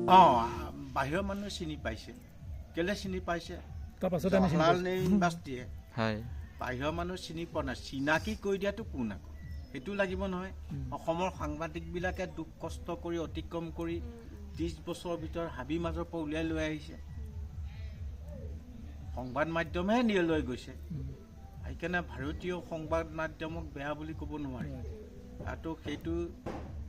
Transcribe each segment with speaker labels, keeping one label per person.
Speaker 1: বাহিৰৰ মানুহে চিনি পাইছে কেলে চিনি পাইছে
Speaker 2: তাৰপাছতে আমি
Speaker 1: জৱাহৰলাল নেহৰু ইউনিভাৰ্চিটিয়ে
Speaker 3: হয়
Speaker 1: বাহিৰৰ মানুহ চিনি পোৱা নাই চিনাকি কৰি দিয়াটো কোন আকৌ সেইটো লাগিব নহয় অসমৰ সাংবাদিকবিলাকে দুখ কষ্ট কৰি অতিক্ৰম কৰি 30 বছৰৰ ভিতৰত হাবি মাজৰ পৰা উলিয়াই লৈ আহিছে সংবাদ মাধ্যমেহে নিয়ে লৈ গৈছে সেইকাৰণে ভাৰতীয় সংবাদ মাধ্যমক বেয়া বুলি ক'ব নোৱাৰি আৰু সেইটো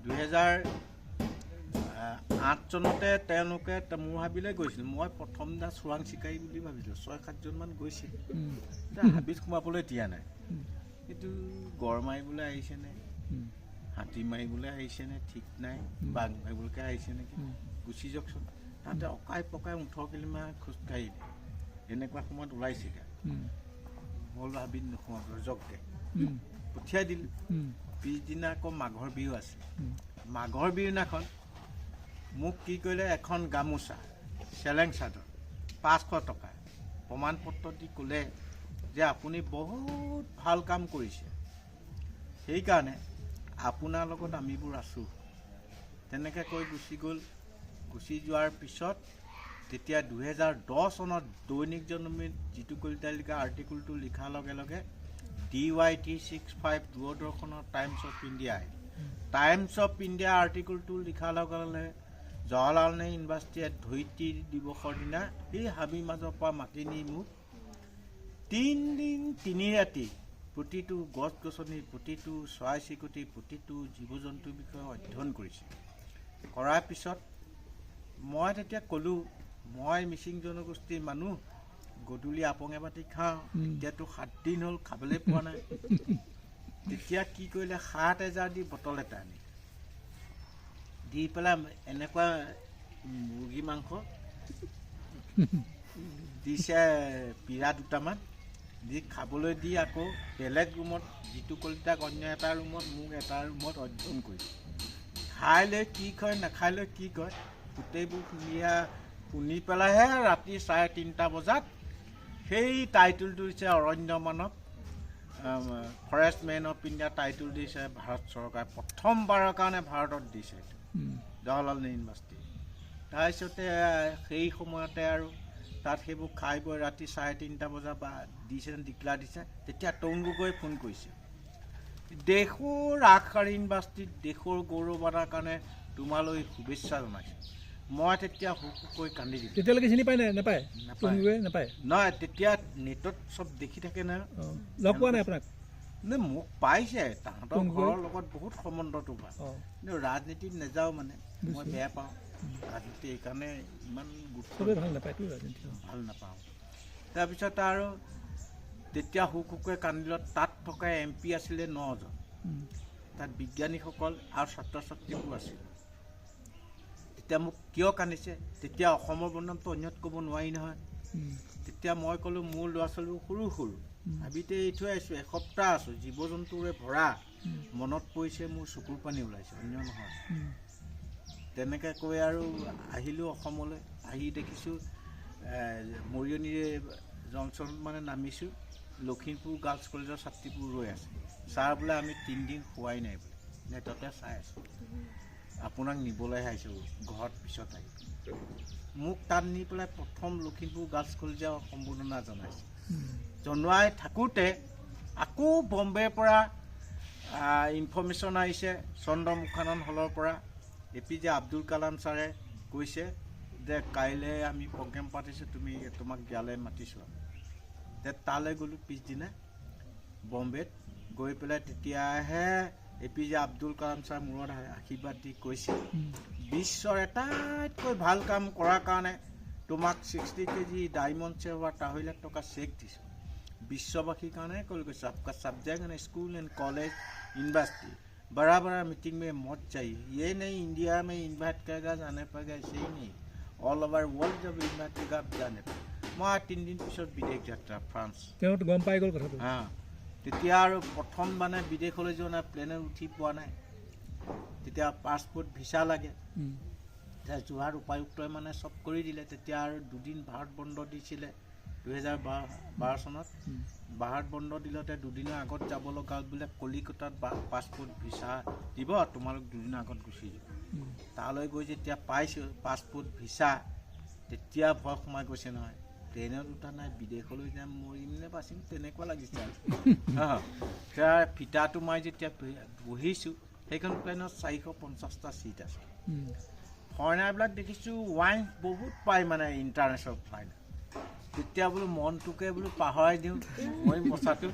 Speaker 1: 2008 চনতে তেওঁলোকে মোৰ হাবিলৈ গৈছিল মই প্ৰথম দিনা চোৰাং চিকাৰী বুলি ভাবিছিলোঁ 6-7জনমান গৈছিল হাবিত সোমাবলৈ দিয়া নাই কিন্তু গড় মাৰিবলৈ আহিছেনে হাতী মাৰিবলৈ আহিছেনে ঠিক নাই বাঘ মাৰিবলৈকে আহিছে নেকি গুচি যাওকচোন তাতে অকাই পকাই 18 কিলোমিটাৰ খোজকাঢ়ি এনেকুৱা সময়ত ওলাইছিলে মই হাবিত নোসোমাব জগকে পঠিয়াই দিলোঁ পিছদিনা আকৌ মাঘৰ বিহু আছিল মাঘৰ বিহু দিনাখন মোক কি কৰিলে এখন গামোচা চেলেং চাদৰ 500 টকা প্ৰমাণ পত্ৰ দি ক'লে যে আপুনি বহুত ভাল কাম কৰিছে সেইকাৰণে আপোনাৰ লগত আমিবোৰ আছোঁ তেনেকৈ কৈ গুচি গ'ল গুচি যোৱাৰ পিছত তেতিয়া 2010 চনত দৈনিক জনমত যিটো কলিতা লিখা আৰ্টিকলটো লিখাৰ লগে লগে DYT 65 দূৰদৰ্শনৰ times of India times of India আৰ্টিকলটো লিখাৰ লগে লগে জৱাহৰলাল নেহৰু ইউনিভাৰ্চিটিয়ে ধৰিত্ৰী দিৱসৰ দিনা এই হাবিৰ মাজৰ পৰা মাতি নি মোক 3 দিন 3 ৰাতি প্ৰতিটো গছ গছনি প্ৰতিটো চৰাই চিৰিকটি প্ৰতিটো জীৱ জন্তুৰ বিষয়ে অধ্যয়ন কৰিছে কৰাৰ পিছত মই তেতিয়া ক'লোঁ মই মিচিং জনগোষ্ঠীৰ মানুহ গধূলি আপং এবাতি খাওঁ এতিয়াতো 7 দিন হ'ল খাবলৈ পোৱা নাই তেতিয়া কি কৰিলে 7,000 দি বটল এটা আনি দি পেলাই এনেকুৱা মুৰ্গী মাংস দিছে পিৰা দুটামান দি খাবলৈ দি আকৌ বেলেগ ৰুমত যিটো কলিতাক অন্য এটা ৰুমত মোক এটা ৰুমত অধ্যয়ন কৰিছে খাই লৈ কি কয় নাখাই লৈ কি কয় গোটেইবোৰ শুনি পেলাইহে ৰাতি 3:30 বজাত সেই টাইটেলটো দিছে অৰণ্য মানৱ forest man of India title দিছে ভাৰত চৰকাৰে প্ৰথমবাৰৰ কাৰণে ভাৰতত দিছে জৱাহৰলাল নেহৰু ইউনিভাৰ্চিটি তাৰপিছতে সেই সময়তে আৰু তাত সেইবোৰ খাই বৈ ৰাতি 3:30 বজা বা দিছে ডিক্লাৰ দিছে তেতিয়া তৰুণ গগৈয়ে ফোন কৰিছে দেশৰ আগশাৰী ইউনিভাৰ্চিটিত দেশৰ গৌৰৱ অনাৰ কাৰণে তোমালৈ শুভেচ্ছা জনাইছোঁ মই তেতিয়া হুকৈ কান্দি দিলোঁ
Speaker 2: তেতিয়ালৈকে চিনি পায় নাই নাপায় নাপায়
Speaker 1: নহয় তেতিয়া নেটত চব দেখি থাকে না
Speaker 2: লগ পোৱা নাই আপোনাক
Speaker 1: নে মোক পাইছে তাহাঁতৰ ঘৰৰ লগত বহুত সম্বন্ধটো পায় কিন্তু ৰাজনীতিত নাযাওঁ মানে মই বেয়া পাওঁ ৰাজনীতি এইকাৰণে ইমান গুৰুত্ব ভাল নাপাওঁ তাৰপিছত আৰু তেতিয়া হুকৈ কান্দিলত তাত থকা MP আছিলে 9জন তাত বিজ্ঞানীসকল আৰু ছাত্ৰ ছাত্ৰীবোৰ আছিল তেতিয়া মোক কিয় কান্দিছে তেতিয়া অসমৰ বনামটো অন্যত ক'ব নোৱাৰি নহয় তেতিয়া মই ক'লোঁ মোৰ ল'ৰা ছোৱালীবোৰ সৰু সৰু হাবিতে এৰি থৈ আহিছোঁ এসপ্তাহ আছোঁ জীৱ জন্তুৰে ভৰা মনত পৰিছে মোৰ চকুৰ পানী ওলাইছে অন্য নহয় তেনেকৈ কৈ আৰু আহিলোঁ অসমলৈ আহি দেখিছোঁ মৰিয়নি জংচন মানে নামিছোঁ লখিমপুৰ গাৰ্লছ কলেজৰ ছাত্ৰীবোৰ ৰৈ আছে ছাৰ বোলে আমি 3 দিন খোৱাই নাই বোলে নেটতে চাই আছোঁ আপোনাক নিবলৈহে আহিছোঁ ঘৰত পিছত আহি মোক তাত নি পেলাই প্ৰথম লখিমপুৰ গাৰ্লছ কলেজৰ সম্বৰ্ধনা জনাইছে জনোৱাই থাকোঁতে আকৌ বম্বেৰ পৰা ইনফৰ্মেশ্যন আহিছে চন্দ্ৰমুখানন হলৰ পৰা APJ আব্দুল কালাম ছাৰে কৈছে যে কাইলৈ আমি প্ৰগ্ৰেম পাতিছোঁ তোমাক ইয়ালৈ মাতিছোঁ তালৈ গ'লোঁ পিছদিনা বম্বেত গৈ পেলাই তেতিয়াহে APJ আব্দুল কালাম ছাৰ মূৰত আশীৰ্বাদ দি কৈছে বিশ্বৰ আটাইতকৈ ভাল কাম কৰাৰ কাৰণে তোমাক 60 kg ডায়মণ্ড চেৱাৰ 2 লাখ টকা চেক দিছোঁ বিশ্ববাসীৰ কাৰণে কৈ গৈছে आपका subject and school and college university बड़ा बड़ा मीटिंग में मौत चाहिए ये नहीं इंडिया में इन्वाइट करेगा जाने पाएगा ऐसे ही नहीं ऑल ओवर वर्ल्ड जब इन्वाइट करेगा आप जाने पाएगा मैं 3 दिन পিছত বিদেশ যাত্ৰা ফ্ৰান্স
Speaker 2: গম পাই গ'ল কথাটো
Speaker 1: তেতিয়া আৰু প্ৰথম মানে বিদেশলৈ যোৱা নাই প্লেনত উঠি পোৱা নাই তেতিয়া পাছপোৰ্ট ভিছা লাগে যোৱাৰ উপায়ুক্তই মানে চব কৰি দিলে তেতিয়া আৰু 2 দিন ভাৰত বন্ধ দিছিলে 2012 চনত বাহাত বন্ধ দিলতে দুদিনৰ আগত যাব লগা বোলে কলিকতাত পাছপোৰ্ট ভিছা দিব তোমালোক দুদিনৰ আগত গুচি যাব তালৈ গৈ যেতিয়া পাইছোঁ পাছপোৰ্ট ভিছা তেতিয়া ভয় সোমাই গৈছে নহয় ট্ৰেইনত উঠা নাই বিদেশলৈ যাম মৰিম নে বাচিম তেনেকুৱা লাগিছে এতিয়া ফিটাটো মই যেতিয়া বহিছোঁ সেইখন প্লেনত 450টা ছিট আছে ফৰেনাৰবিলাক দেখিছোঁ ৱাইন বহুত পায় মানে ইণ্টাৰনেশ্যনেল ফ্লাইট তেতিয়া বোলো মনটোকে বোলো পাহৰাই দিওঁ মই মচাটো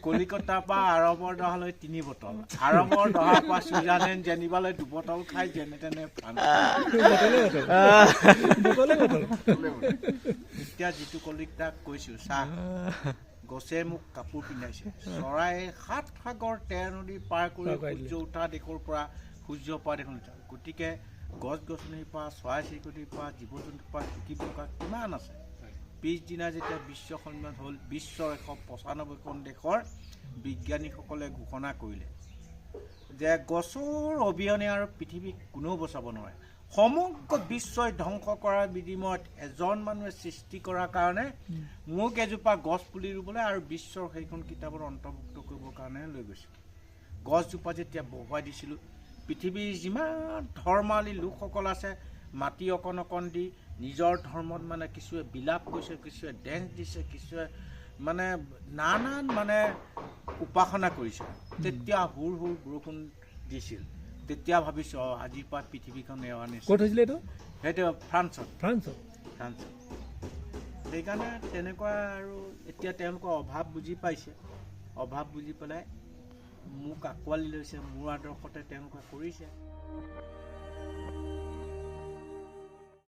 Speaker 1: কলিকতাৰ পৰা আৰবৰ দহালৈ 3 বটল আৰবৰ দহাৰ পৰা ছুইজাৰলেণ্ড জেনিভালৈ 2 বটল খাই যেনে তেনে এতিয়া যিটো কলিকতাক কৈছোঁ চাহ গছে মোক কাপোৰ পিন্ধাইছে চৰাই 7 সাগৰ 13 নদী পাৰ কৰি সূৰ্য উঠা দেশৰ পৰা সূৰ্য পৰা দেখোন গতিকে গছ গছনিৰ পৰা চৰাই চিৰিকটিৰ পৰা জীৱ জন্তুৰ পৰা শিকিব লগা কিমান আছে পিছদিনা যেতিয়া বিশ্ব সন্মিলন হ'ল বিশ্বৰ 195খন দেশৰ বিজ্ঞানীসকলে ঘোষণা কৰিলে যে গছৰ অবিহনে আৰু পৃথিৱীক কোনেও বচাব নোৱাৰে সমগ্ৰ বিশ্বই ধ্বংস কৰাৰ বিনিময়ত এজন মানুহে সৃষ্টি কৰাৰ কাৰণে মোক এজোপা গছ পুলি ৰুবলৈ আৰু বিশ্বৰ সেইখন কিতাপত অন্তৰ্ভুক্ত কৰিবৰ কাৰণে লৈ গৈছিল গছজোপা যেতিয়া বহুৱাই দিছিলোঁ পৃথিৱীৰ যিমান ধৰ্মালী লোকসকল আছে মাটি অকণ অকণ দি নিজৰ ধৰ্মত মানে কিছুৱে বিলাপ কৰিছে কিছুৱে ডেন্স দিছে কিছুৱে মানে নানান মানে উপাসনা কৰিছে তেতিয়া হুৰ হুৰ বৰষুণ দিছিল তেতিয়া ভাবিছোঁ আজিৰ পৰা পৃথিৱীখন এৱাৰনেছ
Speaker 2: ক'ত হৈছিলে এইটো
Speaker 1: সেইটো ফ্ৰান্সত
Speaker 2: ফ্ৰান্সত
Speaker 1: সেইকাৰণে তেনেকুৱা আৰু এতিয়া তেওঁলোকৰ অভাৱ বুজি পাইছে অভাৱ বুজি পেলাই মোক আঁকোৱালি লৈছে মোৰ আদৰ্শতে তেওঁলোকে কৰিছে